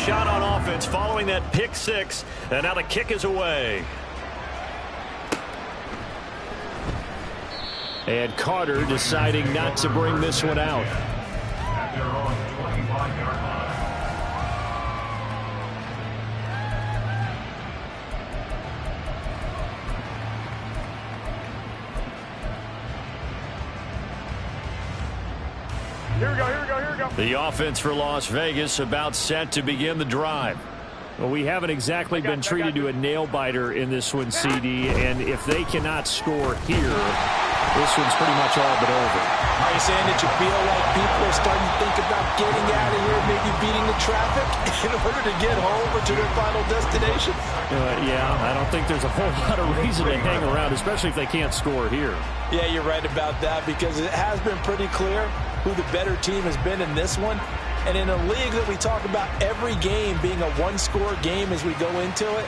shot on offense following that pick six, and now the kick is away. And Carter deciding not to bring this one out. Here we go. The offense for Las Vegas about set to begin the drive. Well, we haven't exactly been treated to a nail-biter in this one, CD, and if they cannot score here, this one's pretty much all but over. Are you saying that you feel like people are starting to think about getting out of here, maybe beating the traffic in order to get home or to their final destination? Yeah, I don't think there's a whole lot of reason to hang around, especially if they can't score here. Yeah, you're right about that, because it has been pretty clear who the better team has been in this one. And in a league that we talk about every game being a one-score game as we go into it,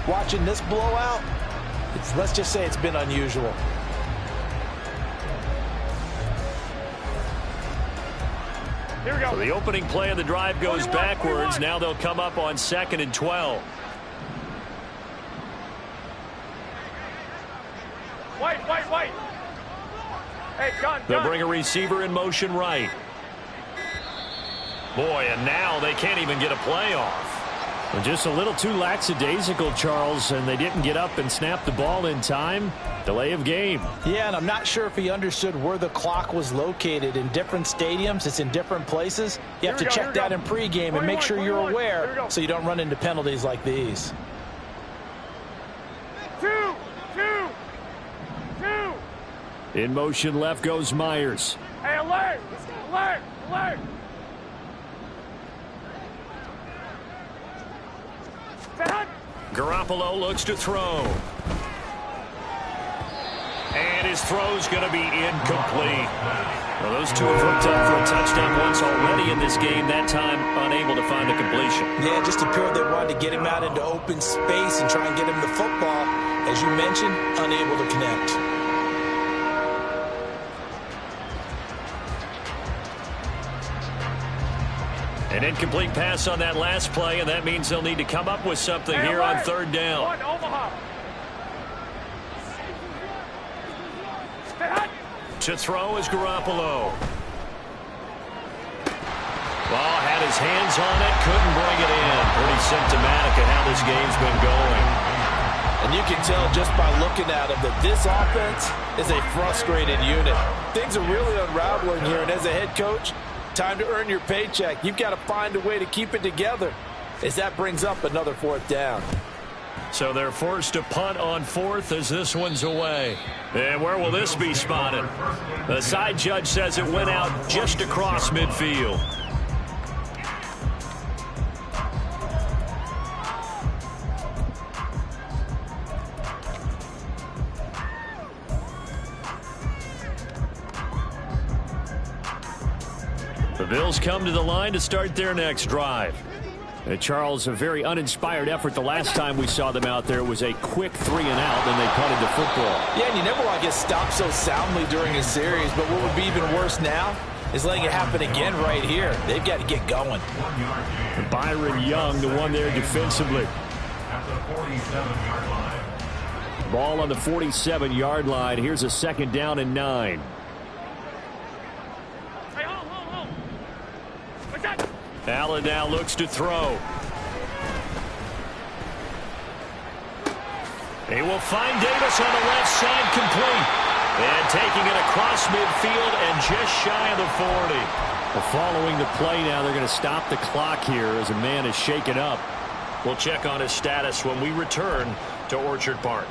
watching this blowout, let's just say it's been unusual. Here we go. So the opening play of the drive goes backwards. Now they'll come up on 2nd and 12. White. Hey, gun. They'll bring a receiver in motion right. Boy, and now they can't even get a play off. Well, just a little too lackadaisical, Charles, and they didn't get up and snap the ball in time. Delay of game. Yeah, and I'm not sure if he understood where the clock was located. In different stadiums, it's in different places. You have to check that in pregame and make sure you're aware so you don't run into penalties like these. Two. In motion left goes Myers. Hey, alert. Garoppolo looks to throw. And his throw's going to be incomplete. Well, those two have hooked up for a touchdown once already in this game, that time unable to find the completion. Yeah, just appeared they wanted to get him out into open space and try and get him the football. As you mentioned, unable to connect. An incomplete pass on that last play, and that means they'll need to come up with something here on 3rd down. To throw is Garoppolo. Ball had his hands on it, couldn't bring it in. Pretty symptomatic of how this game's been going. And you can tell just by looking at him that this offense is a frustrated unit. Things are really unraveling here, and as a head coach, time to earn your paycheck. You've got to find a way to keep it together as that brings up another 4th down. So they're forced to punt on 4th as this one's away. And where will this be spotted? The side judge says it went out just across midfield. The Bills come to the line to start their next drive. Charles, a very uninspired effort the last time we saw them out there. It was a quick 3 and out, and they punted the football. Yeah, and you never want to get stopped so soundly during a series, but what would be even worse now is letting it happen again right here. They've got to get going. Byron Young, the one there defensively. Ball on the 47-yard line. Here's a 2nd down and 9. Allen now looks to throw. He will find Davis on the left side, complete. And taking it across midfield and just shy of the 40. Well, following the play now, they're going to stop the clock here as a man is shaken up. We'll check on his status when we return to Orchard Park.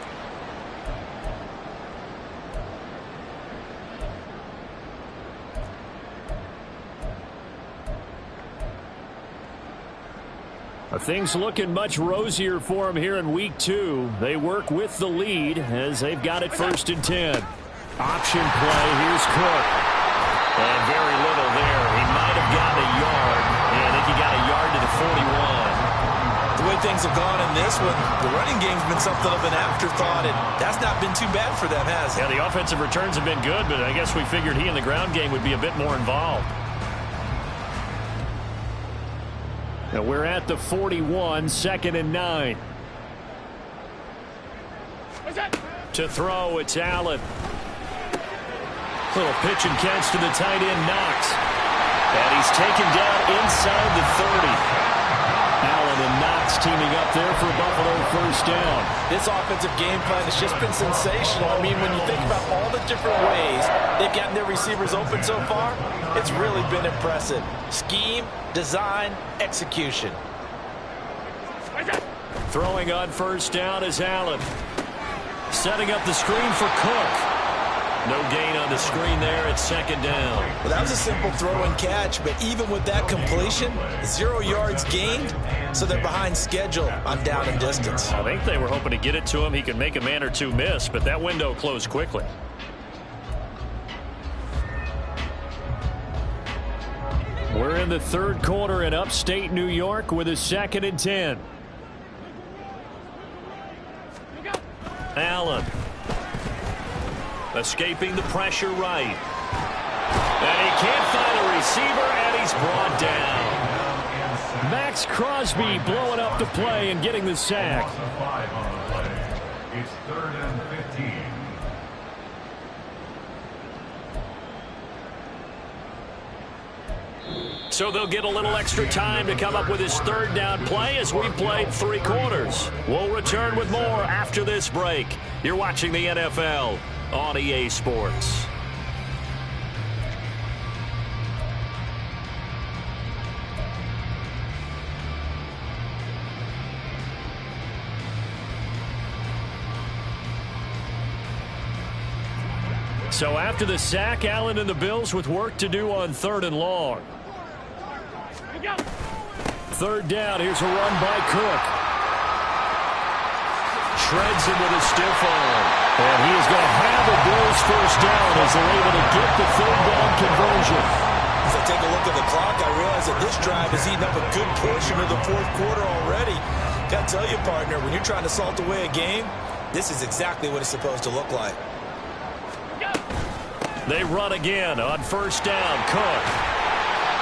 Things looking much rosier for them here in week 2. They work with the lead as they've got it 1st and 10. Option play. Here's Cook. And very little there. He might have gotten a yard. Yeah, I think he got a yard to the 41. The way things have gone in this one, the running game's been something of an afterthought, and that's not been too bad for them, has it? Yeah, the offensive returns have been good, but I guess we figured he in the ground game would be a bit more involved. And we're at the 41, 2nd and 9. To throw, it's Allen. Little pitch and catch to the tight end, Knox. And he's taken down inside the 30. Allen and Knox teaming up there for Buffalo first down. This offensive game plan has just been sensational. I mean, when you think about all the different ways they've gotten their receivers open so far, it's really been impressive. Scheme, design, execution. Throwing on first down is Allen. Setting up the screen for Cook. No gain on the screen there at 2nd down. Well, that was a simple throw and catch, but even with that completion, 0 yards gained, so they're behind schedule on down and distance. I think they were hoping to get it to him. He could make a man or two miss, but that window closed quickly. We're in the 3rd quarter in upstate New York with a 2nd and 10. Allen. Escaping the pressure right. And he can't find a receiver, and he's brought down. Max Crosby blowing up the play and getting the sack. It's 3rd and 15. So they'll get a little extra time to come up with his 3rd down play as we played 3 quarters. We'll return with more after this break. You're watching the NFL on EA Sports. So after the sack, Allen and the Bills with work to do on 3rd and long. 3rd down, here's a run by Cook. Shreds him with a stiff arm. And he is going to have a Bills first down as they're able to get the 3rd down conversion. As I take a look at the clock, I realize that this drive has eaten up a good portion of the 4th quarter already. Got to tell you, partner, when you're trying to salt away a game, this is exactly what it's supposed to look like. They run again on first down. Cook.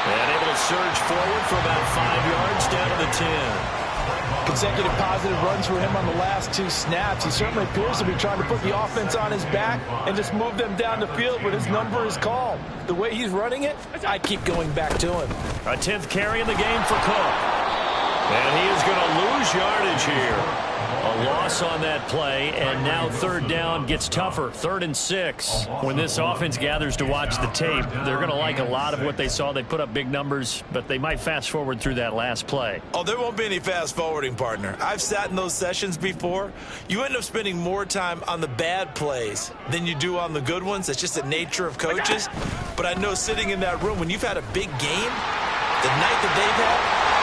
And able to surge forward for about 5 yards down to the 10. Consecutive positive runs for him on the last 2 snaps. He certainly appears to be trying to put the offense on his back and just move them down the field when his number is called. The way he's running it, I keep going back to him. A 10th carry in the game for Cook. And he is going to lose yardage here. A loss on that play, and now 3rd down gets tougher. 3rd and 6. When this offense gathers to watch the tape, they're going to like a lot of what they saw. They put up big numbers, but they might fast forward through that last play. Oh, there won't be any fast forwarding, partner. I've sat in those sessions before. You end up spending more time on the bad plays than you do on the good ones. That's just the nature of coaches. But I know sitting in that room, when you've had a big game, the night that they've had,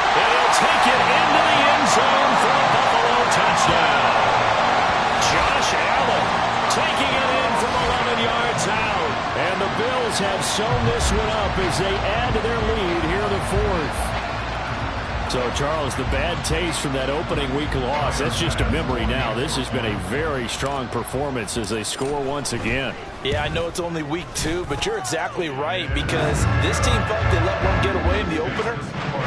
and he'll take it into the end zone for a Buffalo touchdown. Josh Allen taking it in from 11 yards out. And the Bills have sewn this one up as they add to their lead here in the 4th. So, Charles, the bad taste from that opening week loss, that's just a memory now. This has been a very strong performance as they score once again. Yeah, I know it's only week 2, but you're exactly right, because this team felt they let one get away in the opener.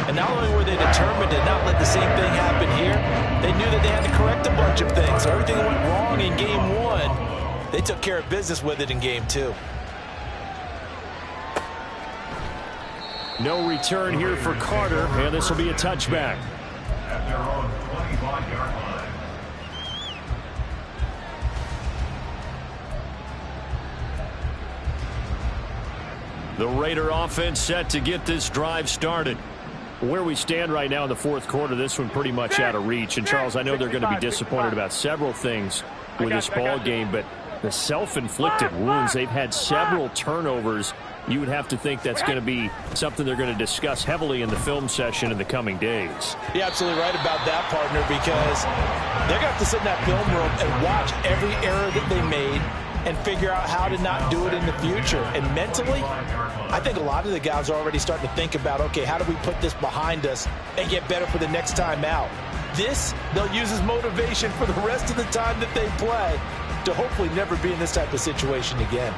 And not only were they determined to not let the same thing happen here, they knew that they had to correct a bunch of things. So everything that went wrong in game 1, they took care of business with it in game 2. No return here for Carter, and this will be a touchback. At their own 25-yard line. The Raider offense set to get this drive started. Where we stand right now in the 4th quarter, this one pretty much out of reach. And, Charles, I know they're going to be disappointed about several things with this ball game, but the self-inflicted wounds, they've had several turnovers. You would have to think that's going to be something they're going to discuss heavily in the film session in the coming days. You're absolutely right about that, partner, because they're going to have to sit in that film room and watch every error that they made and figure out how to not do it in the future. And mentally, I think a lot of the guys are already starting to think about, okay, how do we put this behind us and get better for the next time out? This, they'll use as motivation for the rest of the time that they play to hopefully never be in this type of situation again.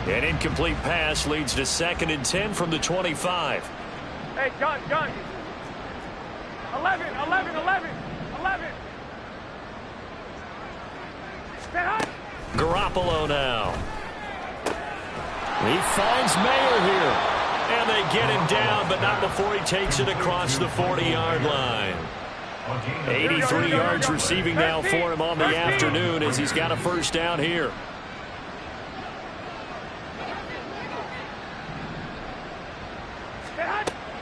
An incomplete pass leads to 2nd and 10 from the 25. Hey, John, 11, 11, 11, 11. Stand high. Garoppolo now. He finds Mayer here. And they get him down, but not before he takes it across the 40-yard line. 83 yards receiving now for him on the afternoon as he's got a first down here.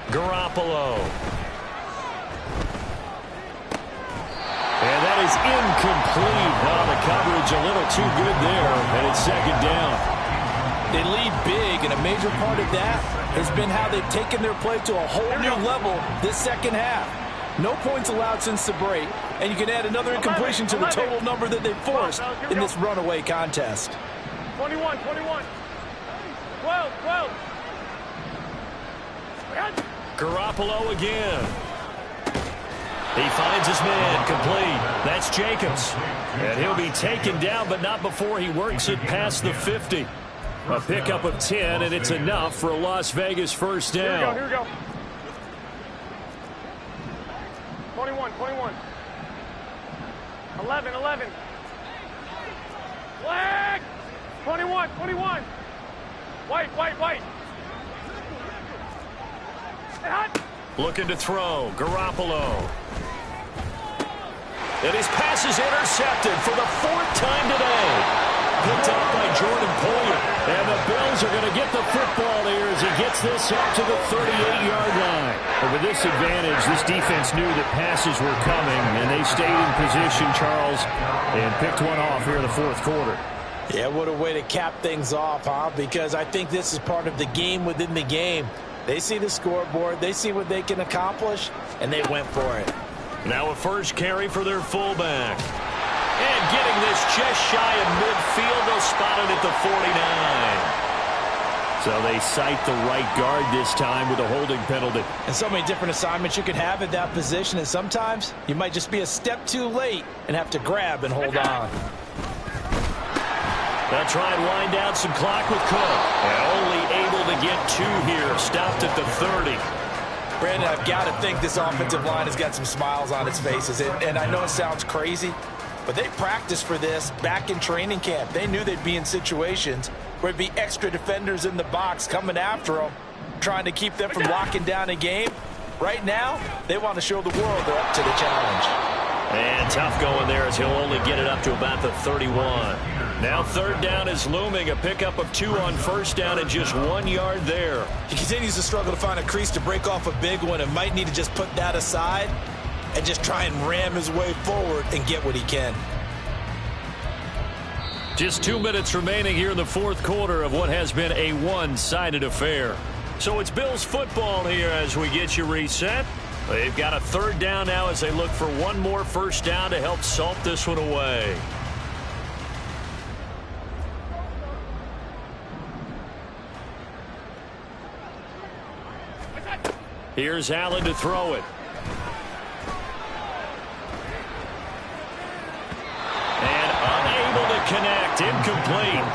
Garoppolo. And that is incomplete. Well, the coverage a little too good there, and it's second down. They lead big, and a major part of that has been how they've taken their play to a whole new level this second half. No points allowed since the break, and you can add another incompletion to the total number that they forced in this runaway contest. 21, 21. 12, 12. Garoppolo again. He finds his man complete. That's Jacobs. And he'll be taken down, but not before he works it past the 50. A pickup of 10, and it's enough for a Las Vegas first down. Here we go. 21, 21. 11, 11. Flag! 21, 21. White, white, white. Looking to throw. Garoppolo. And his pass is intercepted for the 4th time today. Picked up by Jordan Poyer. And the Bills are going to get the football here as he gets this up to the 38-yard line. But with this advantage, this defense knew that passes were coming, and they stayed in position, Charles, and picked one off here in the 4th quarter. Yeah, what a way to cap things off, huh? Because I think this is part of the game within the game. They see the scoreboard, they see what they can accomplish, and they went for it. Now a first carry for their fullback. And getting this just shy of midfield, they'll spot it at the 49. So they cite the right guard this time with a holding penalty. And so many different assignments you can have at that position, and sometimes you might just be a step too late and have to grab and hold on. They'll try and wind down some clock with Cook. And only able to get 2 here, stopped at the 30. Brandon, I've got to think this offensive line has got some smiles on its faces. And I know it sounds crazy, but they practiced for this back in training camp. They knew they'd be in situations where there'd be extra defenders in the box coming after them, trying to keep them from locking down a game. Right now, they want to show the world they're up to the challenge. And tough going there as he'll only get it up to about the 31. Now 3rd down is looming. A pickup of 2 on first down and just 1 yard there. He continues to struggle to find a crease to break off a big one and might need to just put that aside and just try and ram his way forward and get what he can. Just 2 minutes remaining here in the 4th quarter of what has been a one-sided affair. So it's Bills football here as we get you reset. They've got a 3rd down now as they look for one more first down to help salt this one away. Here's Allen to throw it. And unable to connect. Incomplete.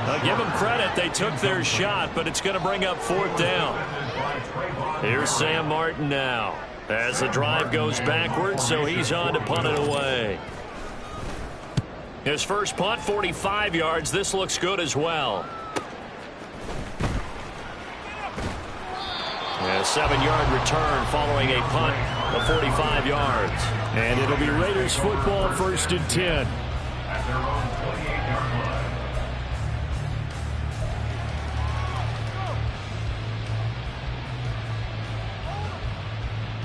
I'll give them credit. They took their shot, but it's going to bring up 4th down. Here's Sam Martin now as the drive goes backwards, so he's on to punt it away. His first punt, 45 yards. This looks good as well. A 7-yard return following a punt of 45 yards. And it'll be Raiders football 1st and 10. At their own 28-yard line.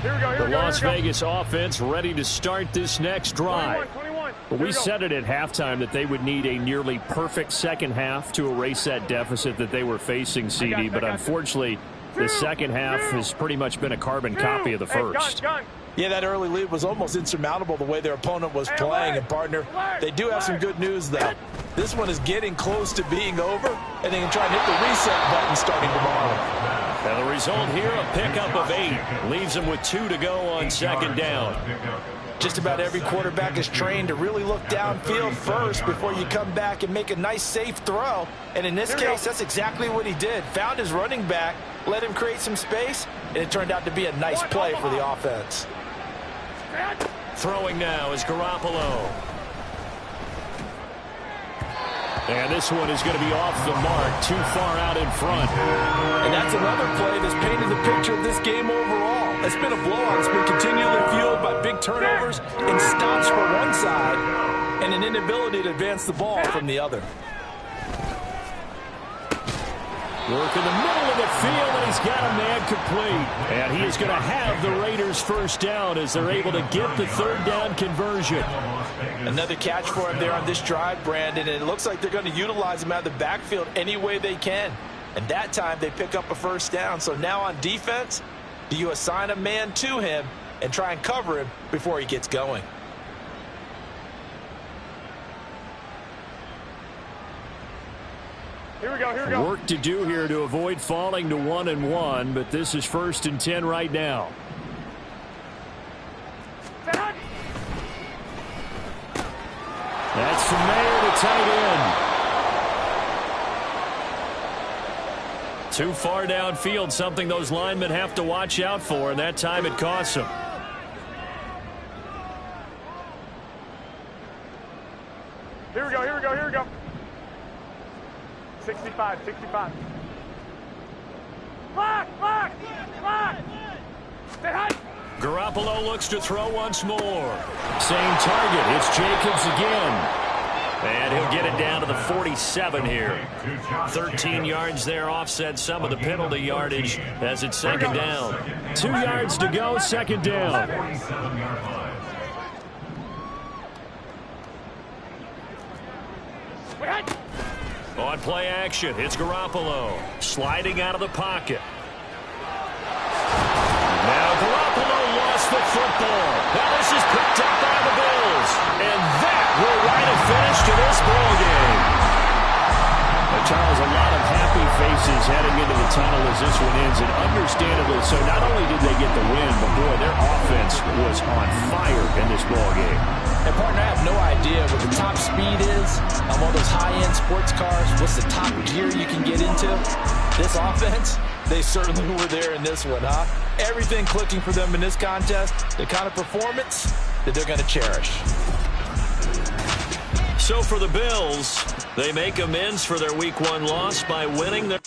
Here we go, The Las Vegas offense ready to start this next drive. 21. We said it at halftime that they would need a nearly perfect second half to erase that deficit that they were facing, CD. But unfortunately, the second half has pretty much been a carbon copy of the first. Yeah, that early lead was almost insurmountable the way their opponent was playing. And, partner, they do have some good news, though. This one is getting close to being over, and they can try and hit the reset button starting tomorrow. And the result here, a pickup of 8. Leaves them with 2 to go on 2nd down. Just about every quarterback is trained to really look downfield first before you come back and make a nice, safe throw. And in this case, that's exactly what he did. Found his running back, let him create some space, and it turned out to be a nice play for the offense. Throwing now is Garoppolo. And this one is going to be off the mark, too far out in front. And that's another play that's painted the picture of this game overall. It's been a blowout. It's been continually fueled by big turnovers and stops for one side and an inability to advance the ball from the other. Work in the middle of the field, and he's got a man complete. And he is going to have the Raiders first down as they're able to get the third down conversion. Another catch for him there on this drive, Brandon, and it looks like they're going to utilize him out of the backfield any way they can. And that time they pick up a first down. So now on defense, do you assign a man to him and try and cover him before he gets going? Here we go, here we go. Work to do here to avoid falling to 1-1, but this is 1st and 10 right now. That's from Mayer to tight end. Too far downfield, something those linemen have to watch out for, and that time it costs them. Here we go, here we go, here we go. 65, 65. Lock! Stay high! Garoppolo looks to throw once more. Same target. It's Jacobs again. And he'll get it down to the 47 here. 13 yards there, offset some of the penalty yardage as it's second down. 2 yards to go, second down. 47-yard line. On play action, it's Garoppolo. Sliding out of the pocket. Now Garoppolo lost the football. Now this is picked up by the Bills. And that will write a finish to this ball game. Charles, a lot of happy faces heading into the tunnel as this one ends, and understandably so. Not only did they get the win, but boy, their offense was on fire in this ball game. And partner, I have no idea what the top speed is on one of those high-end sports cars. What's the top gear you can get into? This offense, they certainly were there in this one, huh? Everything clicking for them in this contest, the kind of performance that they're going to cherish. So for the Bills, they make amends for their Week 1 loss by winning their...